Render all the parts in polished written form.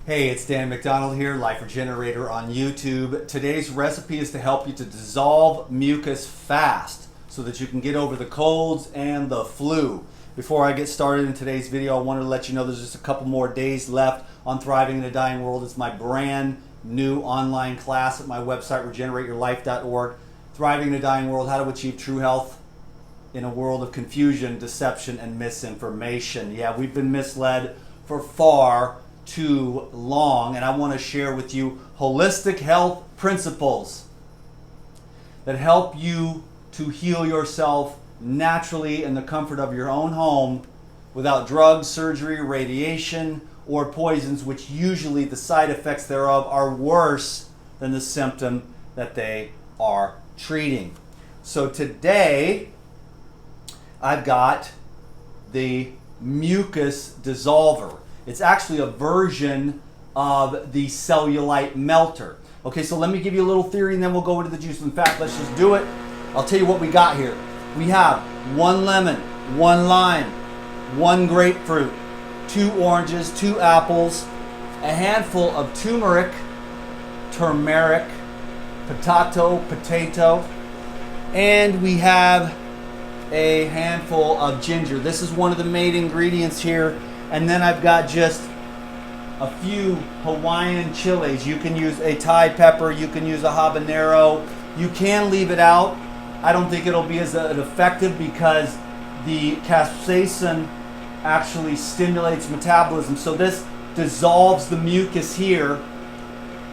Hey, it's Dan McDonald here, Life Regenerator on YouTube. Today's recipe is to help you to dissolve mucus fast so that you can get over the colds and the flu. Before I get started in today's video, I wanted to let you know there's just a couple more days left on Thriving in a Dying World. It's my brand new online class at my website, regenerateyourlife.org. Thriving in a Dying World, how to achieve true health in a world of confusion, deception, and misinformation. Yeah, we've been misled for far too long, and I want to share with you holistic health principles that help you to heal yourself naturally in the comfort of your own home without drugs, surgery, radiation, or poisons, which usually the side effects thereof are worse than the symptom that they are treating. So today I've got the mucus dissolver. It's actually a version of the cellulite melter. Okay, so let me give you a little theory and then we'll go into the juice. In fact, let's just do it. I'll tell you what we got here. We have 1 lemon, 1 lime, 1 grapefruit, 2 oranges, 2 apples, a handful of turmeric, potato, and we have a handful of ginger. This is one of the main ingredients here. And then I've got just a few Hawaiian chilies. You can use a Thai pepper, you can use a habanero. You can leave it out. I don't think it'll be as effective because the capsaicin actually stimulates metabolism. So this dissolves the mucus here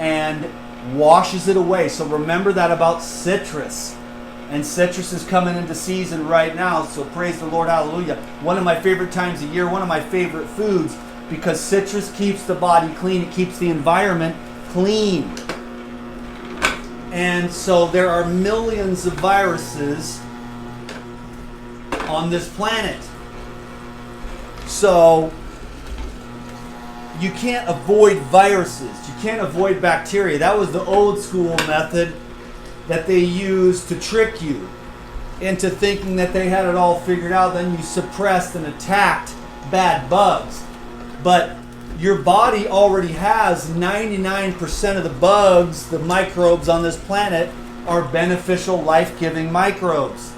and washes it away. So remember that about citrus. And citrus is coming into season right now, so praise the Lord, hallelujah. One of my favorite times of year, one of my favorite foods, because citrus keeps the body clean, it keeps the environment clean. And so there are millions of viruses on this planet. So you can't avoid viruses, you can't avoid bacteria. That was the old school method that they used to trick you into thinking that they had it all figured out. Then you suppressed and attacked bad bugs. But your body already has 99% of the bugs, the microbes on this planet, are beneficial, life-giving microbes.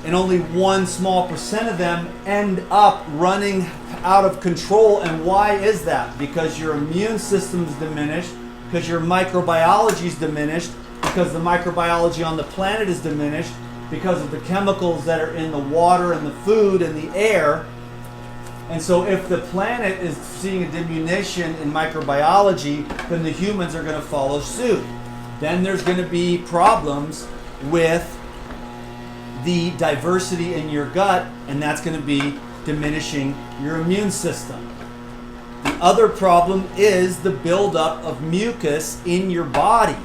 And only 1 small percent of them end up running out of control. And why is that? Because your immune system is diminished, because your microbiology is diminished, because the microbiology on the planet is diminished, because of the chemicals that are in the water and the food and the air. And so if the planet is seeing a diminution in microbiology, then the humans are going to follow suit. Then there's going to be problems with the diversity in your gut, and that's going to be diminishing your immune system. The other problem is the buildup of mucus in your body.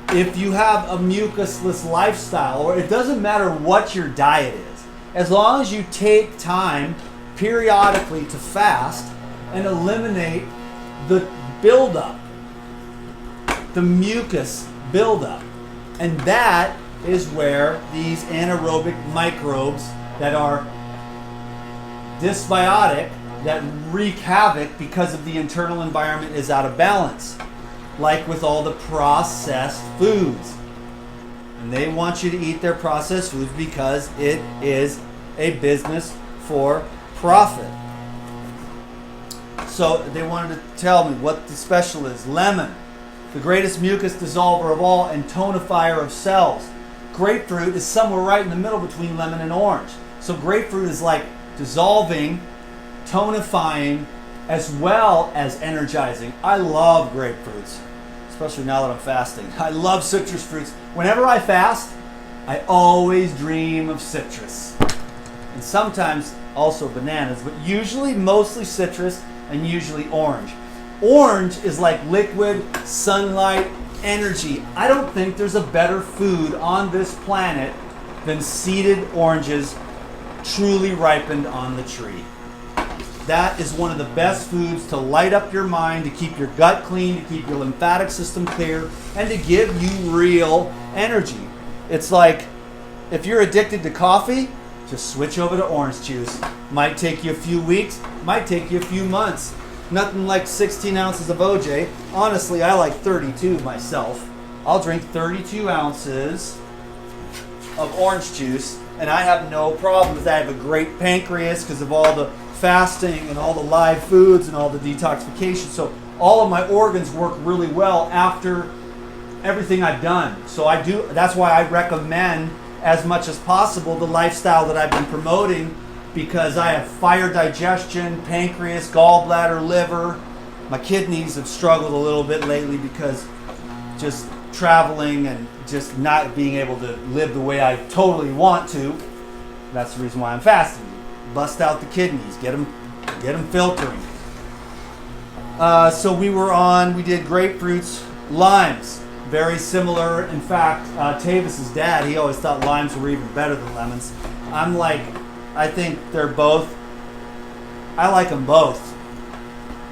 If you have a mucusless lifestyle, or it doesn't matter what your diet is, as long as you take time periodically to fast and eliminate the buildup, the mucus buildup. And that is where these anaerobic microbes that are dysbiotic, that wreak havoc because of the internal environment is out of balance, like with all the processed foods. And they want you to eat their processed foods because it is a business for profit. So they wanted to tell me what the special is. Lemon, the greatest mucus dissolver of all and tonifier of cells. Grapefruit is somewhere right in the middle between lemon and orange. So grapefruit is like dissolving, tonifying, as well as energizing. I love grapefruits, especially now that I'm fasting. I love citrus fruits. Whenever I fast, I always dream of citrus. And sometimes also bananas, but usually mostly citrus and usually orange. Orange is like liquid sunlight energy. I don't think there's a better food on this planet than seeded oranges truly ripened on the tree. That is one of the best foods to light up your mind, to keep your gut clean, to keep your lymphatic system clear, and to give you real energy. It's like if you're addicted to coffee, just switch over to orange juice. Might take you a few weeks, might take you a few months. Nothing like 16 ounces of OJ. Honestly, I like 32 myself. I'll drink 32 ounces of orange juice, and I have no problem with that. I have a great pancreas because of all the fasting and all the live foods and all the detoxification. So all of my organs work really well after everything I've done. So that's why I recommend as much as possible the lifestyle that I've been promoting, because I have fire digestion, pancreas, gallbladder, liver. My kidneys have struggled a little bit lately because just traveling and just not being able to live the way I totally want to. That's the reason why I'm fasting. Bust out the kidneys, get them filtering. So we did grapefruits, limes, very similar. In fact, Tavis's dad, he always thought limes were even better than lemons. I think they're both. I like them both.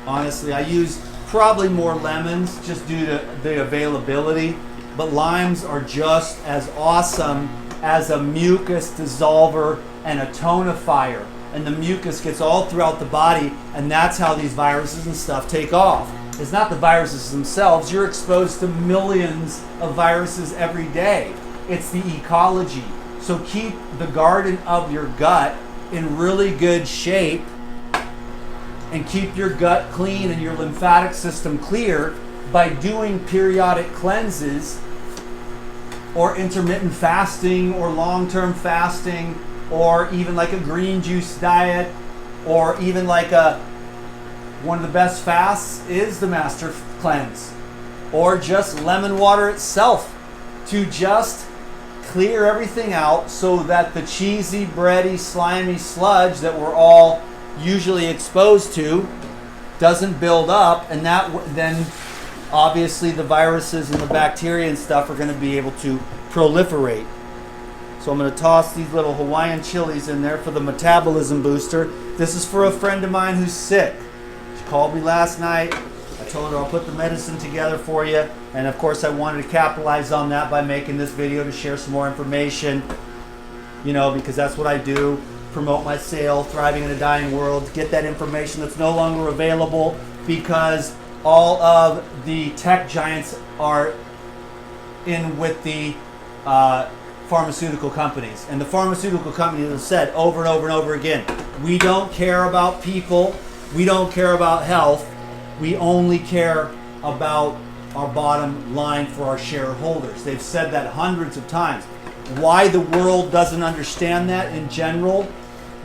Honestly, I use probably more lemons just due to the availability, but limes are just as awesome as a mucus dissolver and a tonifier. And the mucus gets all throughout the body, and that's how these viruses and stuff take off. It's not the viruses themselves. You're exposed to millions of viruses every day. It's the ecology. So keep the garden of your gut in really good shape and keep your gut clean and your lymphatic system clear by doing periodic cleanses or intermittent fasting or long-term fasting, or even like a green juice diet, or even like one of the best fasts is the master cleanse, or just lemon water itself to just clear everything out so that the cheesy, bready, slimy sludge that we're all usually exposed to doesn't build up, and then obviously the viruses and the bacteria and stuff are going to be able to proliferate. So I'm going to toss these little Hawaiian chilies in there for the metabolism booster. This is for a friend of mine who's sick. She called me last night. I told her I'll put the medicine together for you. And of course I wanted to capitalize on that by making this video to share some more information. Because that's what I do. Promote my sale, Thriving in a Dying World. Get that information that's no longer available because all of the tech giants are in with the pharmaceutical companies. And the pharmaceutical companies have said over and over and over again, we don't care about people, we don't care about health, we only care about our bottom line for our shareholders. They've said that hundreds of times. Why the world doesn't understand that in general?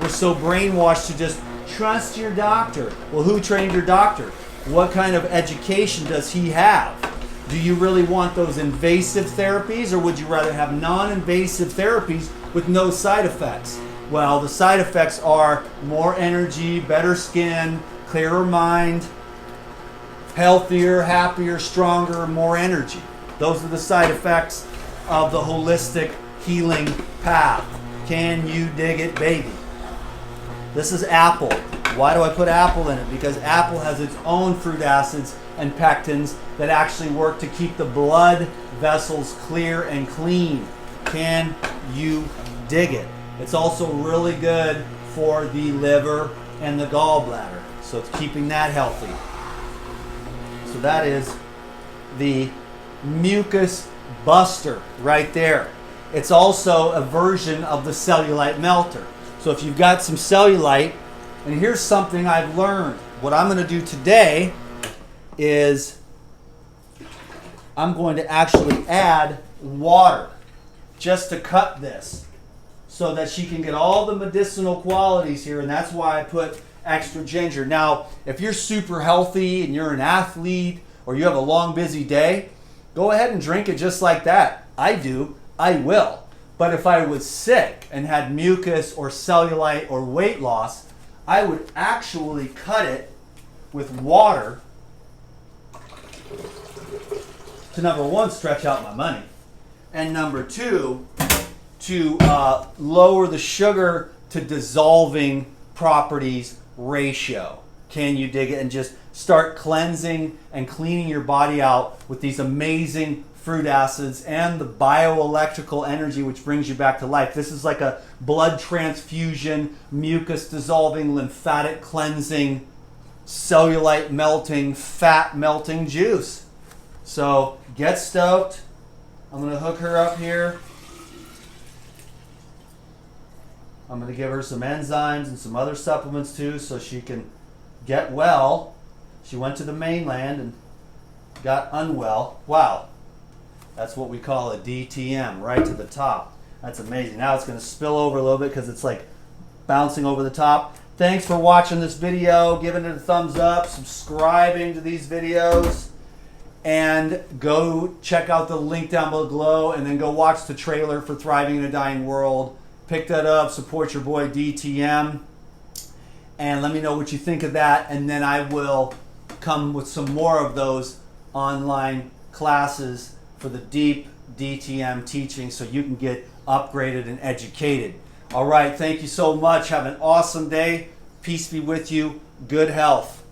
We're so brainwashed to just trust your doctor. Well, who trained your doctor? What kind of education does he have? Do you really want those invasive therapies, or would you rather have non-invasive therapies with no side effects? Well, the side effects are more energy, better skin, clearer mind, healthier, happier, stronger, more energy. Those are the side effects of the holistic healing path. Can you dig it, baby? This is apple. Why do I put apple in it? Because apple has its own fruit acids and pectins that actually work to keep the blood vessels clear and clean. Can you dig it? It's also really good for the liver and the gallbladder. So it's keeping that healthy. So that is the mucus buster right there. It's also a version of the cellulite melter. So if you've got some cellulite, and here's something I've learned. What I'm going to do today is I'm going to actually add water just to cut this so that she can get all the medicinal qualities here, and that's why I put extra ginger. Now, if you're super healthy and you're an athlete or you have a long, busy day, go ahead and drink it just like that. I do. I will. But if I was sick and had mucus or cellulite or weight loss, I would actually cut it with water to, number one, stretch out my money, and number two, to lower the sugar to dissolving properties ratio. Can you dig it? And just start cleansing and cleaning your body out with these amazing fruit acids and the bioelectrical energy which brings you back to life. This is like a blood transfusion, mucus dissolving, lymphatic cleansing, cellulite melting, fat melting juice. So get stoked. I'm going to hook her up here. I'm going to give her some enzymes and some other supplements too so she can get well. She went to the mainland and got unwell. Wow. That's what we call a DTM, right to the top. That's amazing. Now it's going to spill over a little bit because it's like bouncing over the top. Thanks for watching this video, giving it a thumbs up, subscribing to these videos, and go check out the link down below and then go watch the trailer for Thriving in a Dying World. Pick that up, support your boy DTM, and let me know what you think of that, and then I will come with some more of those online classes for the deep DTM teaching so you can get upgraded and educated. All right, thank you so much. Have an awesome day. Peace be with you. Good health.